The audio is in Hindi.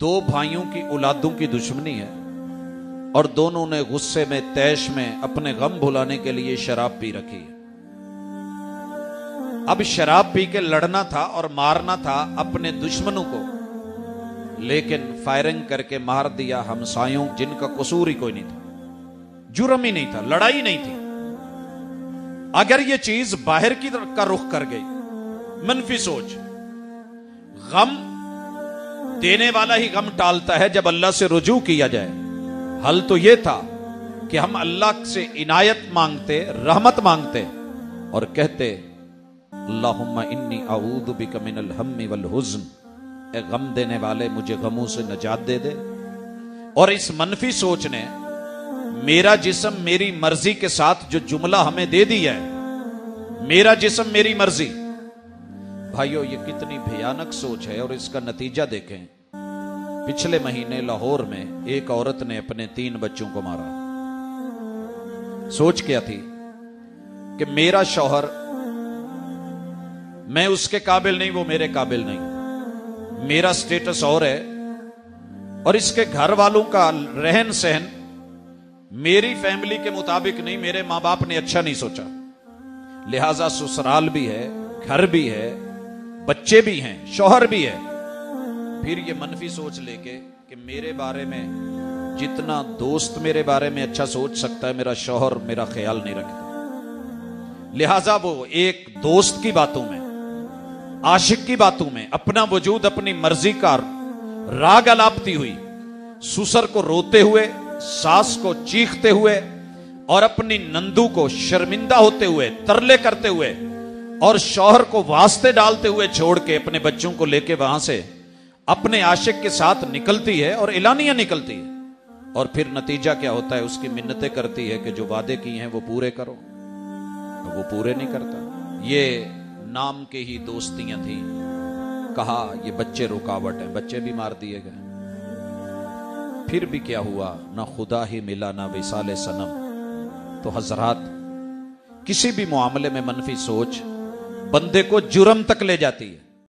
दो भाइयों की औलादों की दुश्मनी है और दोनों ने गुस्से में तैश में अपने गम भुलाने के लिए शराब पी रखी है। अब शराब पी के लड़ना था और मारना था अपने दुश्मनों को, लेकिन फायरिंग करके मार दिया हमसायों जिनका कसूर ही कोई नहीं था, जुर्म ही नहीं था, लड़ाई नहीं थी। अगर ये चीज बाहर की तरफ का रुख कर गई, मनफी सोच, गम देने वाला ही गम टालता है जब अल्लाह से रुजू किया जाए। हल तो यह था कि हम अल्लाह से इनायत मांगते, रहमत मांगते और कहते अल्लाहुम्मा इन्नी अऊदु बिका मिनल हम्मी वल हुज़्न, ए गम देने वाले मुझे गमों से नजात दे दे। और इस मनफी सोच ने मेरा जिस्म मेरी मर्जी के साथ जो जुमला हमें दे दिया है, मेरा जिस्म मेरी मर्जी। भाइयों, ये कितनी भयानक सोच है और इसका नतीजा देखें। पिछले महीने लाहौर में एक औरत ने अपने 3 बच्चों को मारा। सोच क्या थी कि मेरा शौहर, मैं उसके काबिल नहीं, वो मेरे काबिल नहीं, मेरा स्टेटस और है और इसके घर वालों का रहन सहन मेरी फैमिली के मुताबिक नहीं, मेरे मां बाप ने अच्छा नहीं सोचा, लिहाजा ससुराल भी है, घर भी है, बच्चे भी हैं, शौहर भी है। फिर ये मनफी सोच लेके कि मेरे बारे में जितना दोस्त मेरे बारे में अच्छा सोच सकता है, मेरा शौहर मेरा ख्याल नहीं रखता। लिहाजा वो एक दोस्त की बातों में, आशिक की बातों में अपना वजूद अपनी मर्जी का राग अलापती हुई, ससुर को रोते हुए, सास को चीखते हुए और अपनी नंदू को शर्मिंदा होते हुए, तरले करते हुए और शौहर को वास्ते डालते हुए छोड़ के अपने बच्चों को लेके वहां से अपने आशिक के साथ निकलती है और एलानिया निकलती है। और फिर नतीजा क्या होता है, उसकी मिन्नतें करती है कि जो वादे किए हैं वो पूरे करो, तो वो पूरे नहीं करता। ये नाम के ही दोस्तियां थी, कहा ये बच्चे रुकावट हैं, बच्चे भी मार दिए गए। फिर भी क्या हुआ, ना खुदा ही मिला ना विसाले सनम। तो हजरात, किसी भी मामले में मनफी सोच बंदे को जुर्म तक ले जाती है।